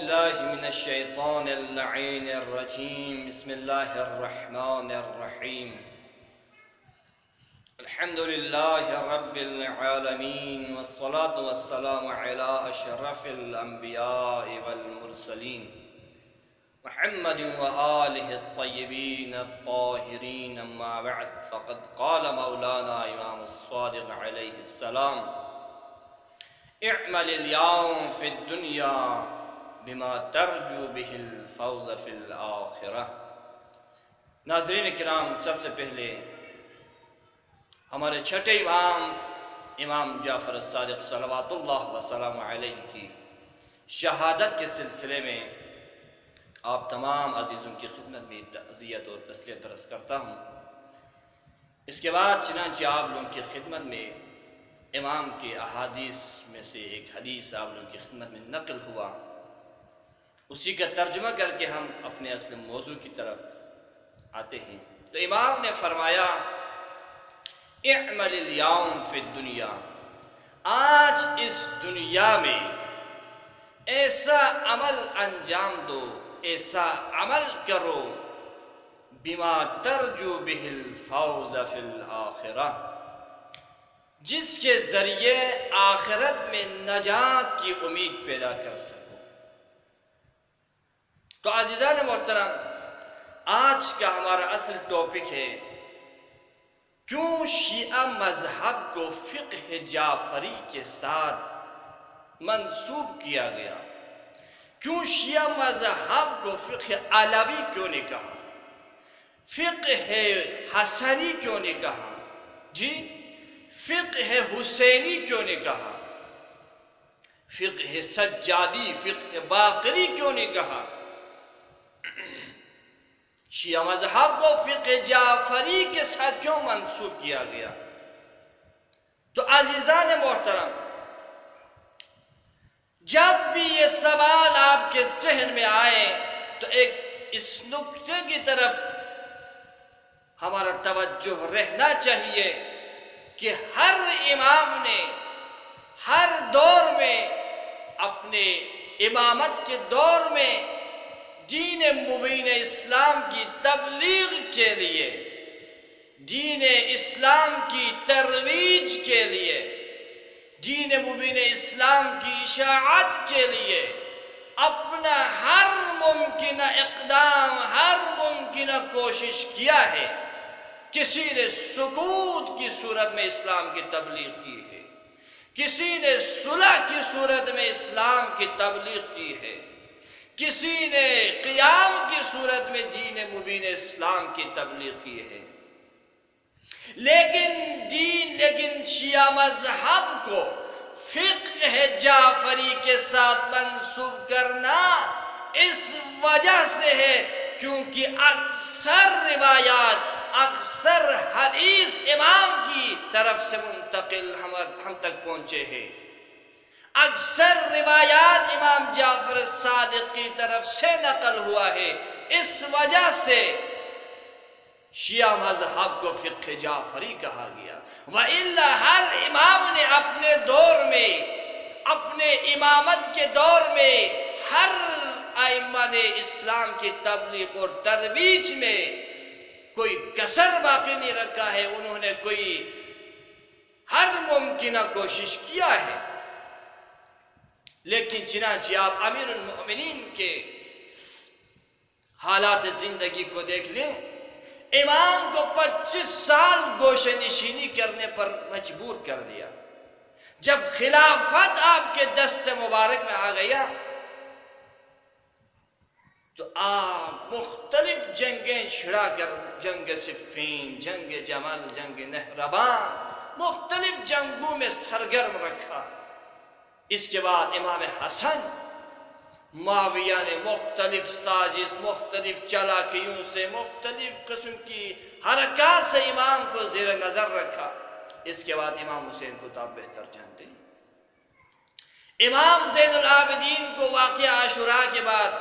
بالله من الشيطان اللعين الرجيم بسم الله الرحمن الرحيم الحمد لله رب العالمين والصلاة والسلام على أشرف الأنبياء والمرسلين محمد وآله الطيبين الطاهرين أما بعد فقد قال مولانا إمام الصادق عليه السلام اعمل اليوم في الدنيا بما ترجو به الفوز في الآخرہ۔ ناظرین کرام، سب سے پہلے ہمارے چھٹے امام جعفر الصادق صلوات اللہ وسلام علیہ کی شہادت کے سلسلے میں آپ تمام عزیزوں کی خدمت میں تعزیت اور تسلیت عرض کرتا ہوں۔ اس کے بعد چنانچہ آپ لوگوں کی خدمت میں امام کے احادیث میں سے ایک حدیث آپ لوگوں کی خدمت میں نقل ہوا، اسی کا ترجمہ کر کے ہم اپنے اصل موضوع کی طرف آتے ہیں۔ تو امام نے فرمایا اعمل اليوم فی الدنیا، آج اس دنیا میں ایسا عمل انجام دو، ایسا عمل کرو بما ترجو به الفوز فی الآخرہ، جس کے ذریعے آخرت میں نجات کی امید پیدا کر سکو۔ تو عزیزان محترم، آج کا ہمارا اصل ٹاپک ہے کیوں شیعہ مذہب کو فقہ جعفری کے ساتھ منسوب کیا گیا، کیوں شیعہ مذہب کو فقہ علوی کیوں نے کہا، فقہ حسنی کیوں نے کہا، جی فقہ حسینی کیوں نے کہا، فقہ سجادی، فقہ باقری کیوں نے کہا، شیعہ مذہب کو فقہ جعفری کے ساتھ کیوں منسوب کیا گیا؟ تو عزیزان محترم، جب بھی یہ سوال آپ کے ذہن میں آئے تو ایک اس نکتے کی طرف ہمارا توجہ رہنا چاہیے کہ ہر امام نے ہر دور میں اپنے امامت کے دور میں دین مبین اسلام کی تبلیغ کے لیے، دین اسلام کی ترویج کے لیے، دین مبین اسلام کی اشاعت کے لیے اپنا ہر ممکنہ اقدام، ہر ممکنہ کوشش کیا ہے۔ کسی نے سکوت کی صورت میں اسلام کی تبلیغ کی ہے، کسی نے صلح کی صورت میں اسلام کی تبلیغ کی ہے، کسی نے قیام کی صورت میں دین مبین اسلام کی تبلیغ کی ہے، لیکن شیعہ مذہب کو فقہ جعفری کے ساتھ منسوب کرنا اس وجہ سے ہے کیونکہ اکثر روایات، اکثر حدیث امام کی طرف سے منتقل ہم تک پہنچے ہیں، اکثر روایات امام جعفر الصادق کی طرف سے نقل ہوا ہے۔ اس وجہ سے شیعہ مذہب کو فقہ جعفری کہا گیا، وَإِلَّا ہر امام نے اپنے دور میں، اپنے امامت کے دور میں ہر ائمہ نے اسلام کی تبلیغ اور ترویج میں کوئی کسر باقی نہیں رکھا ہے، انہوں نے کوئی ہر ممکنہ کوشش کیا ہے۔ لیکن چنانچہ آپ امیر المؤمنین کے حالات زندگی کو دیکھ لیں، امام کو 25 سال گوشہ نشینی کرنے پر مجبور کر دیا۔ جب خلافت آپ کے دست مبارک میں آ گیا تو آپ مختلف جنگیں چھڑا کر، جنگ صفین، جنگ جمل، جنگ نہروان، مختلف جنگوں میں سرگرم رکھا۔ اس کے بعد امام حسن، معاویہ نے مختلف سازش، مختلف چالاکیوں سے، مختلف قسم کی حرکات سے امام کو زیر نظر رکھا۔ اس کے بعد امام حسین کو تو آپ بہتر جانتے ہیں، امام زین العابدین کو واقعہ عاشوراء کے بعد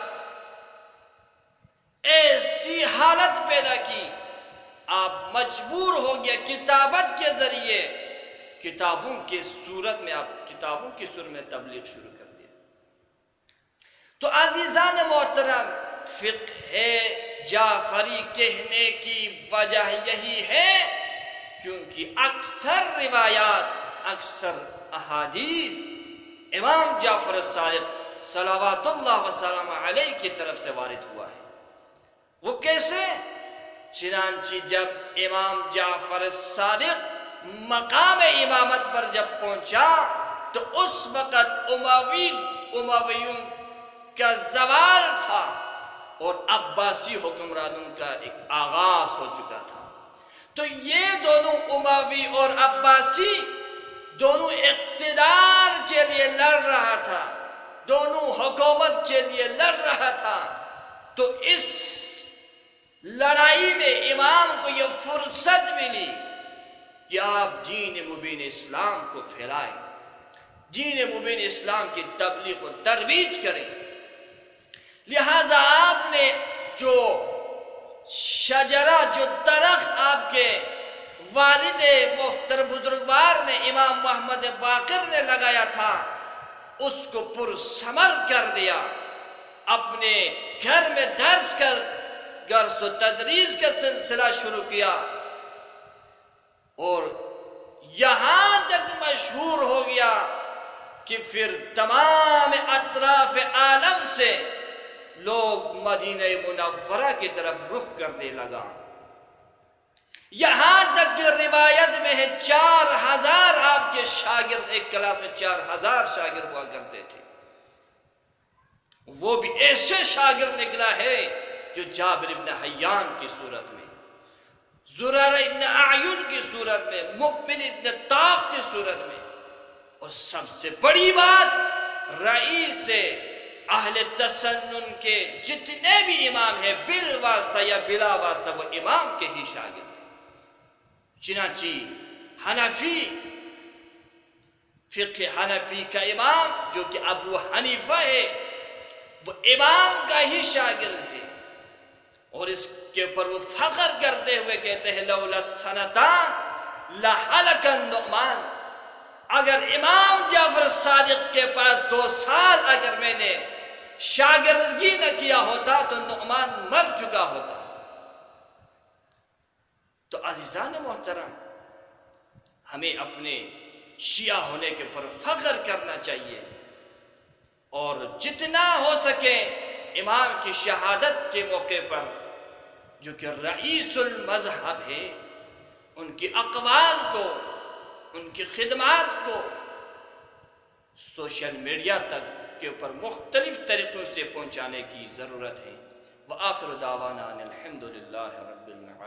ایسی حالت پیدا کی، آپ مجبور ہو گیا کتابت کے ذریعے، کتابوں کی صورت میں آپ کتابوں کی صورت میں تبلیغ شروع کر دیا۔ تو عزیزان محترم، فقہ جعفری کہنے کی وجہ یہی ہے کیونکہ اکثر روایات، اکثر احادیث امام جعفر الصادق صلوات اللہ وسلم علیہ کی طرف سے وارد ہوا ہے۔ وہ کیسے؟ چنانچہ جب امام جعفر الصادق مقام امامت پر جب پہنچا تو اس وقت امویوں کا زوال تھا اور عباسی حکمرانوں کا ایک آغاز ہو چکا تھا۔ تو یہ دونوں اموی اور عباسی دونوں اقتدار کے لیے لڑ رہا تھا، دونوں حکومت کے لیے لڑ رہا تھا۔ تو اس لڑائی میں امام کو یہ فرصت ملی کہ آپ دین مبین اسلام کو پھیلائیں، دین مبین اسلام کی تبلیغ و ترویج کریں۔ لہذا آپ نے جو شجرہ، جو درخت آپ کے والد محترم بزرگوار نے، امام محمد باقر نے لگایا تھا، اس کو پرثمر کر دیا۔ اپنے گھر میں درس و تدریس کا سلسلہ شروع کیا اور یہاں تک مشہور ہو گیا کہ پھر تمام اطراف عالم سے لوگ مدینہ منورہ کی طرف رخ کرنے لگا۔ یہاں تک کہ روایت میں ہے 4000 آپ کے شاگرد، ایک کلاس میں 4000 شاگرد ہوا کرتے تھے۔ وہ بھی ایسے شاگرد نکلا ہے جو جابر ابن حیان کی صورت میں، زرارہ ابن اعین کی صورت میں، مؤمن ابن طاق کی صورت میں، اور سب سے بڑی بات، رئیس اہل تسنن کے جتنے بھی امام ہیں بالواسطہ یا بلا واسطہ وہ امام کے ہی شاگرد ہیں۔ چنانچہ حنفی، فقہ حنفی کا امام جو کہ ابو حنیفہ ہے، وہ امام کا ہی شاگرد ہے، اور اس کے اوپر وہ فخر کرتے ہوئے کہتے ہیں لولا السنتان لہلک النعمان، اگر امام جعفر صادق کے پاس 2 سال اگر میں نے شاگردگی نہ کیا ہوتا تو نعمان مر چکا ہوتا۔ تو عزیزان محترم، ہمیں اپنے شیعہ ہونے کے پر فخر کرنا چاہیے، اور جتنا ہو سکے امام کی شہادت کے موقع پر، جو کہ رئیس المذہب ہے، ان کی اقوال کو، ان کی خدمات کو سوشل میڈیا تک کے اوپر مختلف طریقوں سے پہنچانے کی ضرورت ہے۔ وآخر دعوانا ان الحمد للہ رب العالمین۔